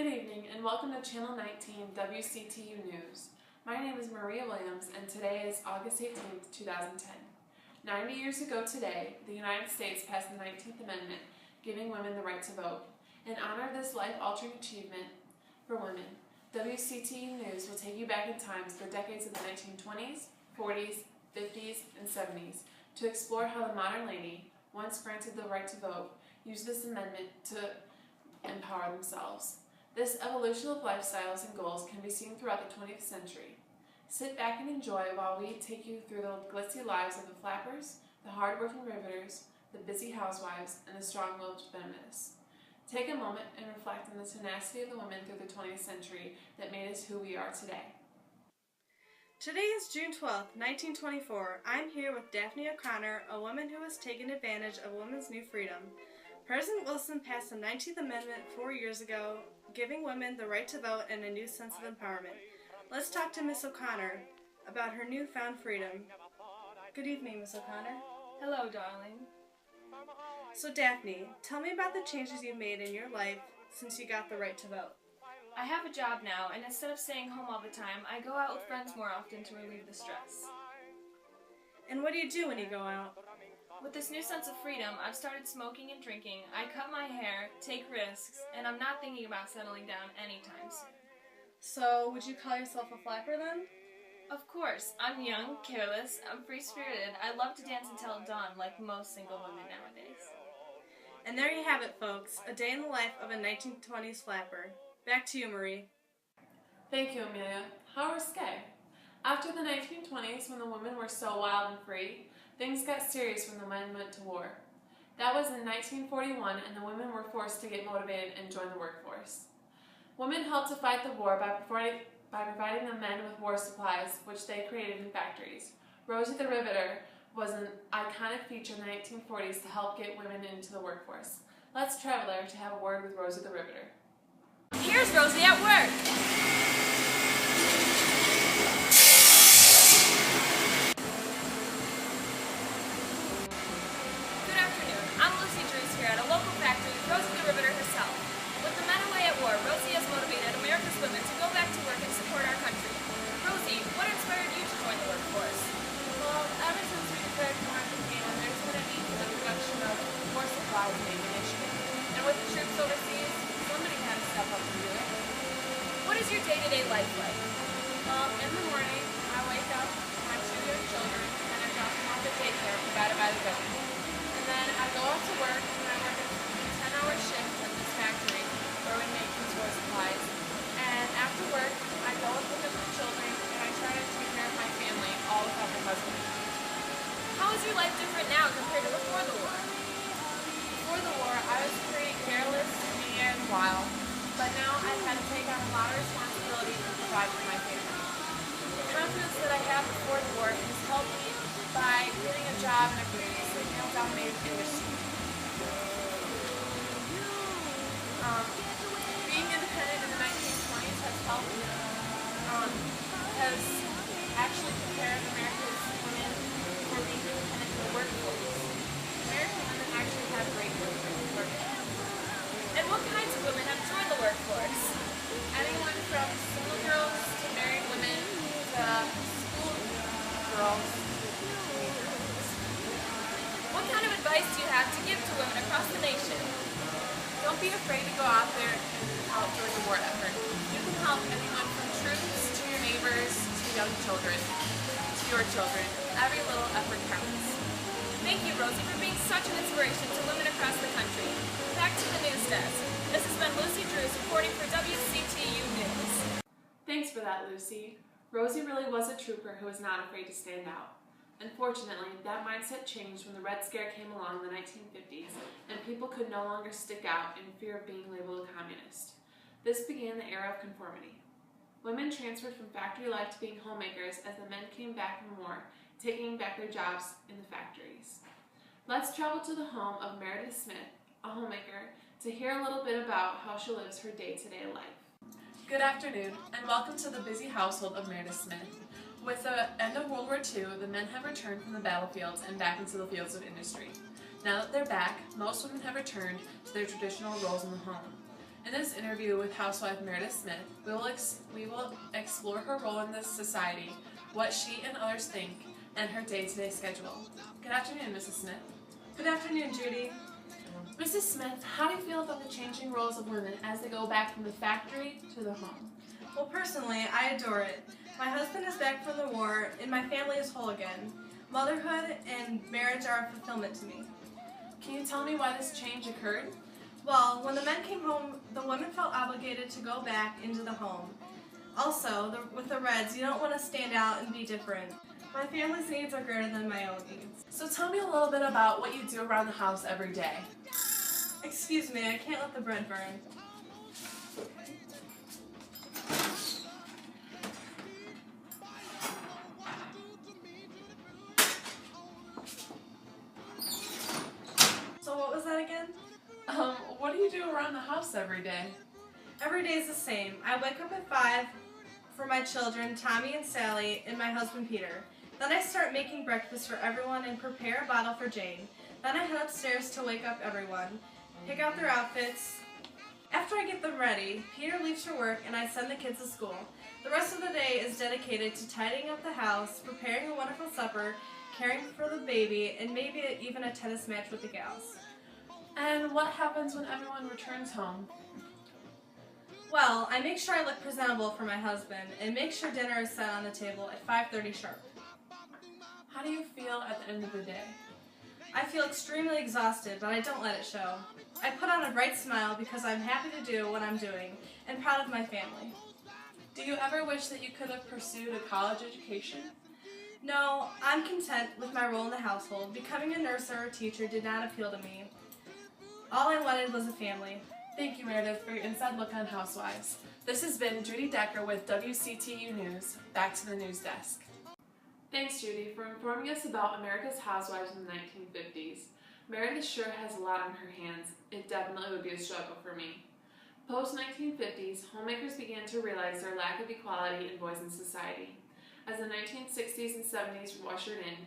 Good evening and welcome to Channel 19 WCTU News. My name is Maria Williams and today is August 18, 2010. 90 years ago today, the United States passed the 19th Amendment, giving women the right to vote. In honor of this life-altering achievement for women, WCTU News will take you back in time to the decades of the 1920s, 40s, 50s, and 70s to explore how the modern lady, once granted the right to vote, used this amendment to empower themselves. This evolution of lifestyles and goals can be seen throughout the 20th century. Sit back and enjoy while we take you through the glitzy lives of the flappers, the hard-working riveters, the busy housewives, and the strong-willed feminists. Take a moment and reflect on the tenacity of the women through the 20th century that made us who we are today. Today is June 12th, 1924. I'm here with Daphne O'Connor, a woman who has taken advantage of women's new freedom. President Wilson passed the 19th Amendment 4 years ago, giving women the right to vote and a new sense of empowerment. Let's talk to Miss O'Connor about her newfound freedom. Good evening, Miss O'Connor. Hello, darling. So Daphne, tell me about the changes you've made in your life since you got the right to vote. I have a job now, and instead of staying home all the time, I go out with friends more often to relieve the stress. And what do you do when you go out? With this new sense of freedom, I've started smoking and drinking, I cut my hair, take risks, and I'm not thinking about settling down anytime soon. So, would you call yourself a flapper then? Of course, I'm young, careless, I'm free-spirited, I love to dance until dawn like most single women nowadays. And there you have it, folks, a day in the life of a 1920s flapper. Back to you, Marie. Thank you, Amelia. How risque. After the 1920s, when the women were so wild and free, things got serious when the men went to war. That was in 1941, and the women were forced to get motivated and join the workforce. Women helped to fight the war by providing the men with war supplies, which they created in factories. Rosie the Riveter was an iconic feature in the 1940s to help get women into the workforce. Let's travel there to have a word with Rosie the Riveter. Here's Rosie at work! At a local factory, Rosie the Riveter herself. With the men away at war, Rosie has motivated America's women to go back to work and support our country. Rosie, what inspired you to join the workforce? Well, ever since we declared war began, there's been a need for the production of more supplies and ammunition. And with the troops overseas, somebody had to step up and do it. What is your day-to-day life like? Well, in the morning, I wake up, I have 2 young children, and I drop them off at daycare provided by the government. And then I go off to work, and I work a 10-hour shift at this factory where we make these war supplies. And after work, I go and pick up the children, and I try to take care of my family, all without my husband. How is your life different now compared to before the war? Before the war, I was pretty careless and wild, but now I've had to take on a lot of responsibility to provide for my family. The confidence that I had before the war has helped me by getting a job in a previously male-dominated industry. Being independent in the 1920s has helped, has actually prepared America's women for being independent in the workforce. American women actually have great work. And what kinds of women have joined the workforce? Anyone from single girls to married women to school girls. What kind of advice do you have to give to women across the nation? Don't be afraid to go out there and help during the war effort. You can help anyone from troops to your neighbors to young children to your children. Every little effort counts. Thank you, Rosie, for being such an inspiration to women across the country. Back to the news desk. This has been Lucy Drews reporting for WCTU News. Thanks for that, Lucy. Rosie really was a trooper who was not afraid to stand out. Unfortunately, that mindset changed when the Red Scare came along in the 1950s, and people could no longer stick out in fear of being labeled a communist. This began the era of conformity. Women transferred from factory life to being homemakers as the men came back from war, taking back their jobs in the factories. Let's travel to the home of Meredith Smith, a homemaker, to hear a little bit about how she lives her day-to-day life. Good afternoon, and welcome to the busy household of Meredith Smith. With the end of World War II, the men have returned from the battlefields and back into the fields of industry. Now that they're back, most women have returned to their traditional roles in the home. In this interview with housewife Meredith Smith, we will explore her role in this society, what she and others think, and her day-to-day schedule. Good afternoon, Mrs. Smith. Good afternoon, Judy. Mrs. Smith, how do you feel about the changing roles of women as they go back from the factory to the home? Well, personally, I adore it. My husband is back from the war, and my family is whole again. Motherhood and marriage are a fulfillment to me. Can you tell me why this change occurred? Well, when the men came home, the women felt obligated to go back into the home. Also, with the Reds, you don't want to stand out and be different. My family's needs are greater than my own needs. So tell me a little bit about what you do around the house every day. Excuse me, I can't let the bread burn. So what was that again? What do you do around the house every day? Every day is the same. I wake up at 5 for my children, Tommy and Sally, and my husband, Peter. Then I start making breakfast for everyone and prepare a bottle for Jane. Then I head upstairs to wake up everyone, pick out their outfits. After I get them ready, Peter leaves for work and I send the kids to school. The rest of the day is dedicated to tidying up the house, preparing a wonderful supper, caring for the baby, and maybe even a tennis match with the gals. And what happens when everyone returns home? Well, I make sure I look presentable for my husband and make sure dinner is set on the table at 5:30 sharp. How do you feel at the end of the day? I feel extremely exhausted, but I don't let it show. I put on a bright smile because I'm happy to do what I'm doing and proud of my family. Do you ever wish that you could have pursued a college education? No, I'm content with my role in the household. Becoming a nurse or a teacher did not appeal to me. All I wanted was a family. Thank you, Meredith, for your inside look on housewives. This has been Judy Decker with WCTU News. Back to the news desk. Thanks, Judy, for informing us about America's housewives in the 1950s. Meredith sure has a lot on her hands. It definitely would be a struggle for me. Post-1950s, homemakers began to realize their lack of equality in boys in society. As the 1960s and 70s ushered in,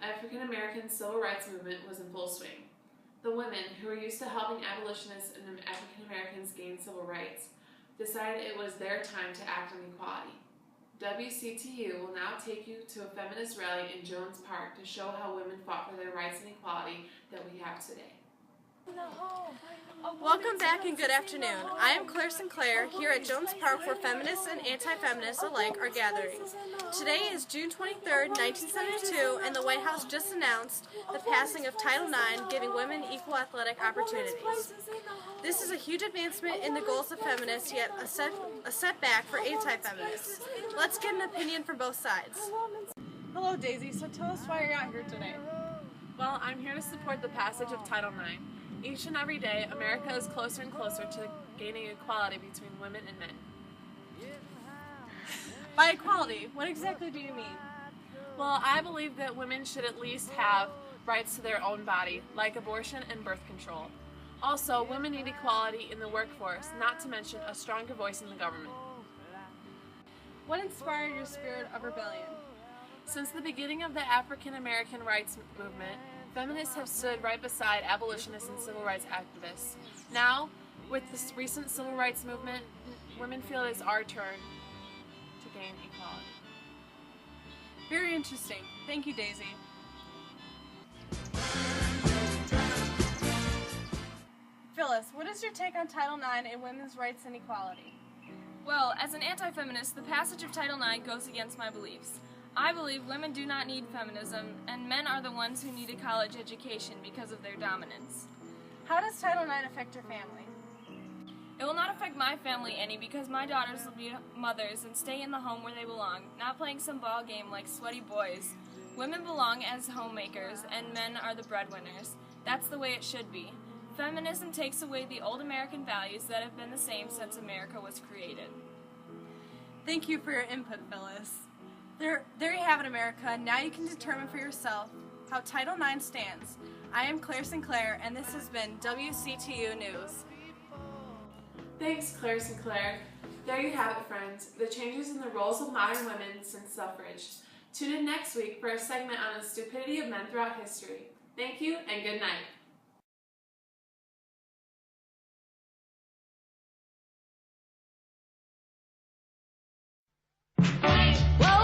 African-American civil rights movement was in full swing. The women, who were used to helping abolitionists and African-Americans gain civil rights, decided it was their time to act on equality. WCTU will now take you to a feminist rally in Jones Park to show how women fought for their rights and equality that we have today. Welcome back and good afternoon. I am Claire Sinclair here at Jones Park where feminists and anti-feminists alike are gathering. Today is June 23rd, 1972, and the White House just announced the passing of Title IX, giving women equal athletic opportunities. This is a huge advancement in the goals of feminists, yet a setback for anti-feminists. Let's get an opinion from both sides. Hello, Daisy. So tell us why you're out here today. Well, I'm here to support the passage of Title IX. Each and every day, America is closer and closer to gaining equality between women and men. By equality, what exactly do you mean? Well, I believe that women should at least have rights to their own body, like abortion and birth control. Also, women need equality in the workforce, not to mention a stronger voice in the government. What inspired your spirit of rebellion? Since the beginning of the African American rights movement, feminists have stood right beside abolitionists and civil rights activists. Now, with this recent civil rights movement, women feel it is our turn to gain equality. Very interesting. Thank you, Daisy. Phyllis, what is your take on Title IX and women's rights and equality? Well, as an anti-feminist, the passage of Title IX goes against my beliefs. I believe women do not need feminism, and men are the ones who need a college education because of their dominance. How does Title IX affect your family? It will not affect my family any because my daughters will be mothers and stay in the home where they belong, not playing some ball game like sweaty boys. Women belong as homemakers, and men are the breadwinners. That's the way it should be. Feminism takes away the old American values that have been the same since America was created. Thank you for your input, Phyllis. There you have it, America. Now you can determine for yourself how Title IX stands. I am Claire Sinclair, and this has been WCTU News. Thanks, Claire Sinclair. There you have it, friends, the changes in the roles of modern women since suffrage. Tune in next week for a segment on the stupidity of men throughout history. Thank you, and good night. Whoa.